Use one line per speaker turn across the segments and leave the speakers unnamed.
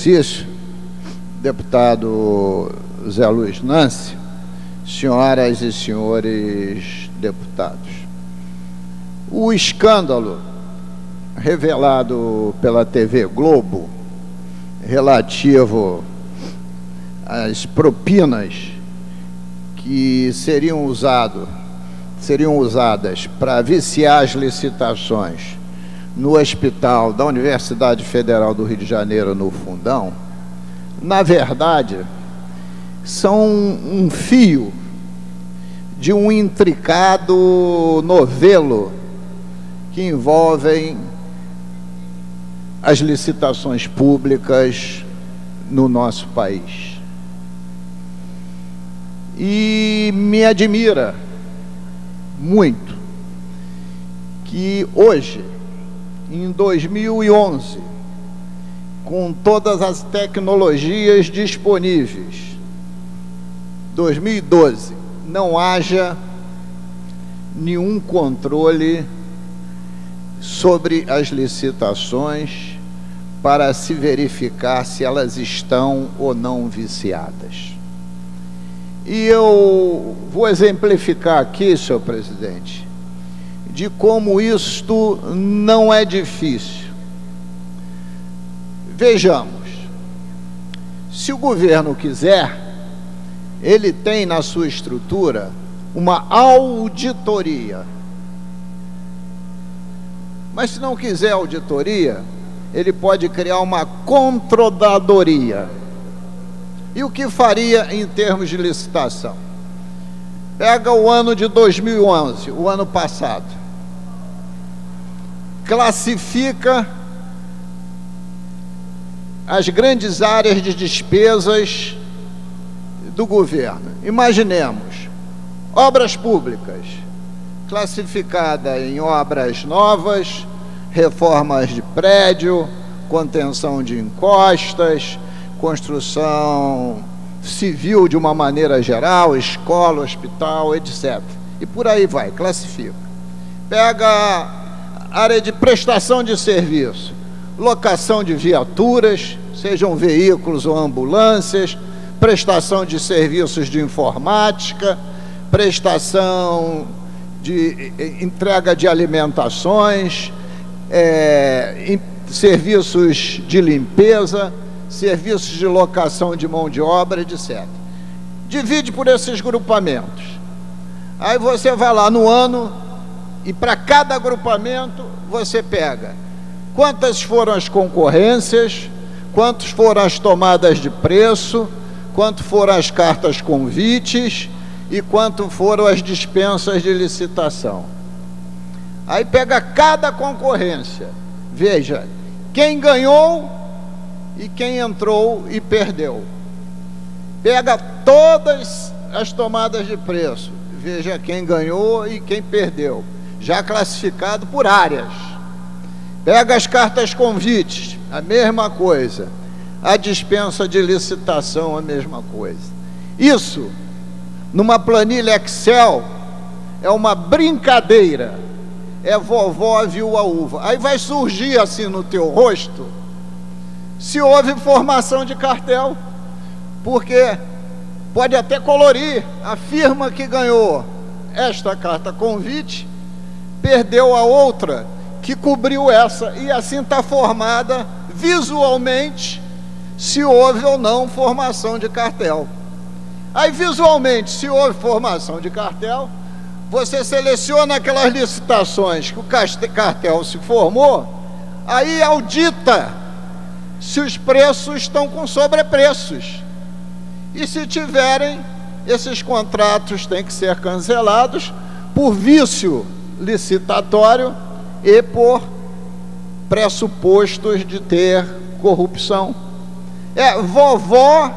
exercício, deputado Zé Luiz Nance, senhoras e senhores deputados. O escândalo revelado pela TV Globo relativo às propinas que seriam usadas para viciar as licitações no hospital da Universidade Federal do Rio de Janeiro, no Fundão, na verdade, são um fio de um intricado novelo que envolvem as licitações públicas no nosso país. E me admira muito que hoje, em 2011, com todas as tecnologias disponíveis, 2012, não haja nenhum controle sobre as licitações para se verificar se elas estão ou não viciadas. E eu vou exemplificar aqui, senhor presidente, de como isto não é difícil. Vejamos, se o governo quiser, ele tem na sua estrutura uma auditoria. Mas se não quiser auditoria, ele pode criar uma controladoria. E o que faria em termos de licitação? Pega o ano de 2011, o ano passado, classifica as grandes áreas de despesas do governo. Imaginemos, obras públicas, classificada em obras novas, reformas de prédio, contenção de encostas, construção civil de uma maneira geral, escola, hospital, etc. E por aí vai, classifica. Pega a área de prestação de serviço, locação de viaturas, sejam veículos ou ambulâncias, prestação de serviços de informática, prestação de entrega de alimentações, serviços de limpeza, serviços de locação de mão de obra, etc. Divide por esses grupamentos. Aí você vai lá no ano e para cada agrupamento você pega quantas foram as concorrências, quantas foram as tomadas de preço, quanto foram as cartas convites e quanto foram as dispensas de licitação. Aí pega cada concorrência, veja quem ganhou e quem entrou e perdeu. Pega todas as tomadas de preço, veja quem ganhou e quem perdeu, já classificado por áreas. Pega as cartas convites, a mesma coisa. A dispensa de licitação, a mesma coisa. Isso, numa planilha Excel, é uma brincadeira. É vovó viu a uva. Aí vai surgir assim no teu rosto se houve formação de cartel, porque pode até colorir. A firma que ganhou esta carta convite perdeu a outra que cobriu essa, e assim está formada visualmente se houve ou não formação de cartel. Aí visualmente, se houve formação de cartel, você seleciona aquelas licitações que o cartel se formou, aí audita se os preços estão com sobrepreços, e se tiverem, esses contratos têm que ser cancelados por vício licitatório e por pressupostos de ter corrupção. Vovó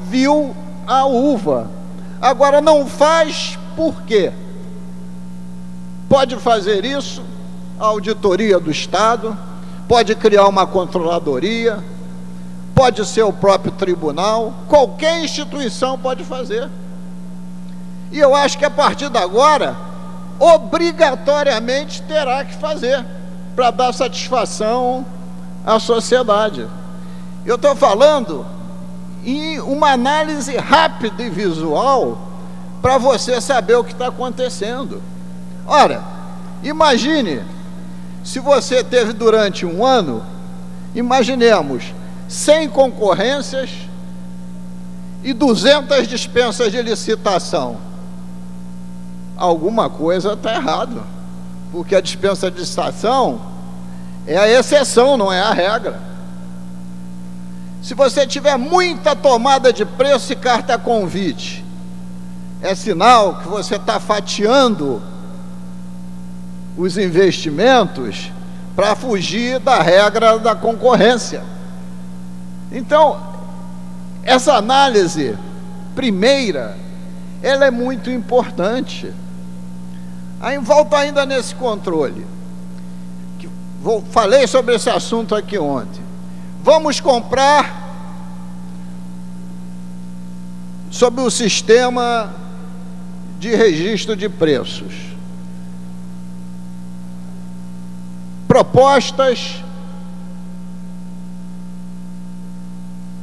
viu a uva. Agora não faz por quê? Pode fazer isso a auditoria do Estado, pode criar uma controladoria, pode ser o próprio tribunal, qualquer instituição pode fazer. E eu acho que a partir de agora, obrigatoriamente terá que fazer, para dar satisfação à sociedade. Eu estou falando em uma análise rápida e visual para você saber o que está acontecendo. Ora, imagine, se você teve durante um ano, imaginemos, 100 concorrências e 200 dispensas de licitação. Alguma coisa está errado, porque a dispensa de licitação é a exceção, não é a regra. Se você tiver muita tomada de preço e carta convite, é sinal que você está fatiando os investimentos para fugir da regra da concorrência. Então, essa análise primeira, ela é muito importante. Aí volta ainda nesse controle. Falei sobre esse assunto aqui ontem. Vamos comprar sobre o sistema de registro de preços. Propostas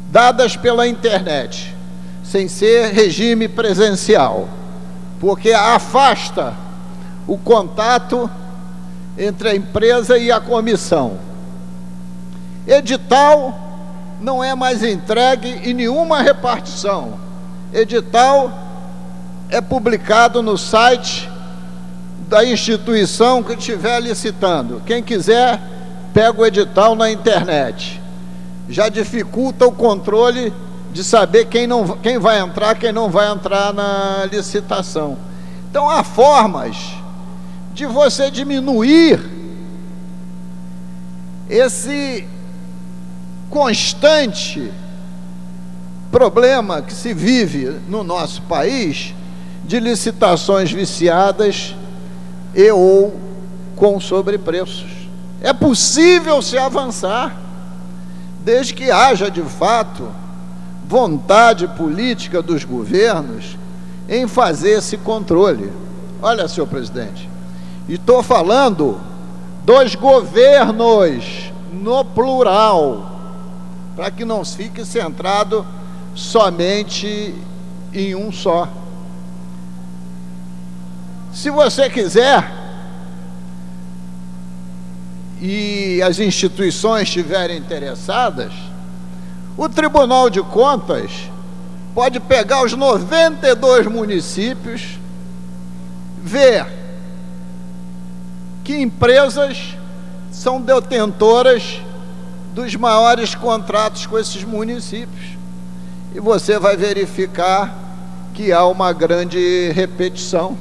dadas pela internet, sem ser regime presencial, porque afasta o contato entre a empresa e a comissão. Edital não é mais entregue em nenhuma repartição. Edital é publicado no site da instituição que estiver licitando. Quem quiser, pega o edital na internet. Já dificulta o controle de saber quem vai entrar, quem não vai entrar na licitação. Então, há formas de você diminuir esse constante problema que se vive no nosso país de licitações viciadas e ou com sobrepreços. É possível se avançar, desde que haja de fato vontade política dos governos em fazer esse controle. Olha, senhor presidente, e estou falando dos governos no plural, para que não fique centrado somente em um só. Se você quiser, e as instituições estiverem interessadas, o Tribunal de Contas pode pegar os 92 municípios, ver que empresas são detentoras dos maiores contratos com esses municípios, e você vai verificar que há uma grande repetição.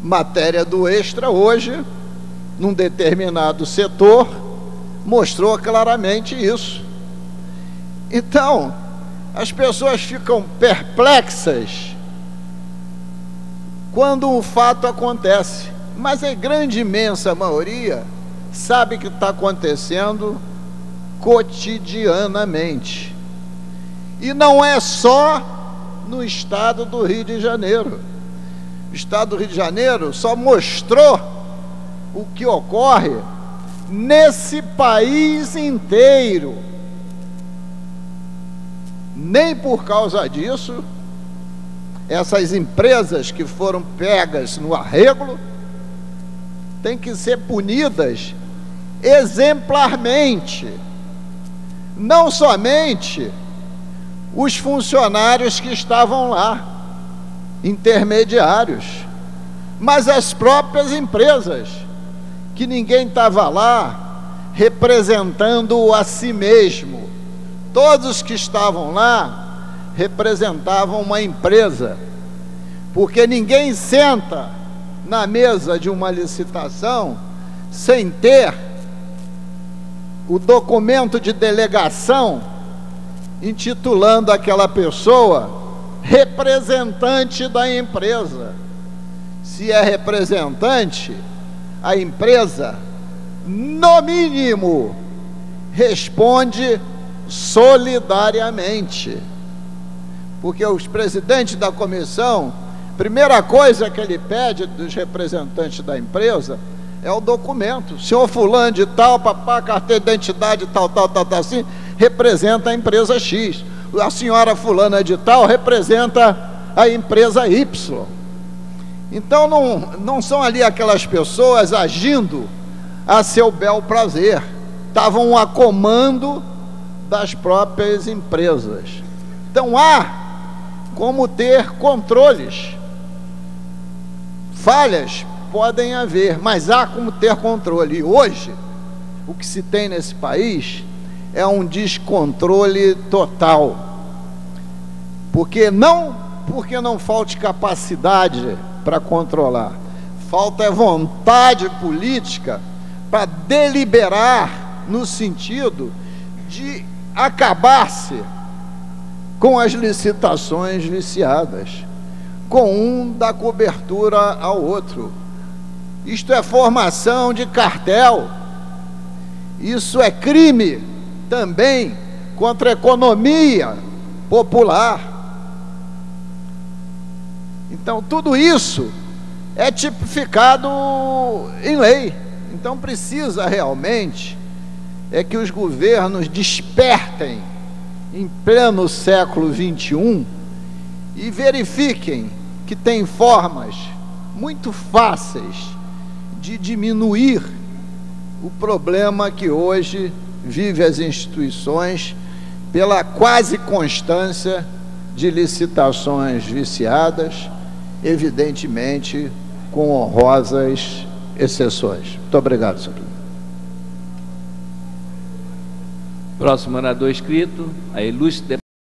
Matéria do Extra hoje, num determinado setor, mostrou claramente isso. Então, as pessoas ficam perplexas quando o fato acontece, mas a grande, imensa maioria sabe que está acontecendo cotidianamente. E não é só no estado do Rio de Janeiro. O estado do Rio de Janeiro só mostrou o que ocorre nesse país inteiro. Nem por causa disso, essas empresas que foram pegas no arrego têm que ser punidas exemplarmente. Não somente os funcionários que estavam lá, intermediários, mas as próprias empresas, que ninguém estava lá representando a si mesmo. Todos que estavam lá representavam uma empresa, porque ninguém senta na mesa de uma licitação sem ter o documento de delegação intitulando aquela pessoa representante da empresa. Se é representante, a empresa, no mínimo, responde solidariamente, porque os presidentes da comissão, primeira coisa que ele pede dos representantes da empresa é o documento. Senhor fulano de tal, papá, carteira de identidade, tal, assim, representa a empresa X, a senhora fulana de tal representa a empresa Y. Então não são ali aquelas pessoas agindo a seu bel prazer, estavam a comando das próprias empresas. Então há como ter controles. Falhas podem haver, mas há como ter controle. E hoje, o que se tem nesse país é um descontrole total. Porque não falte capacidade para controlar, falta vontade política para deliberar no sentido de acabar-se com as licitações viciadas, com um dar cobertura ao outro. Isto é formação de cartel, isso é crime também contra a economia popular. Então tudo isso é tipificado em lei. Então precisa realmente que os governos despertem em pleno século XXI e verifiquem que tem formas muito fáceis de diminuir o problema que hoje vive as instituições pela quase constância de licitações viciadas, evidentemente com honrosas exceções. Muito obrigado, senhor presidente.
Próximo orador inscrito, a ilustre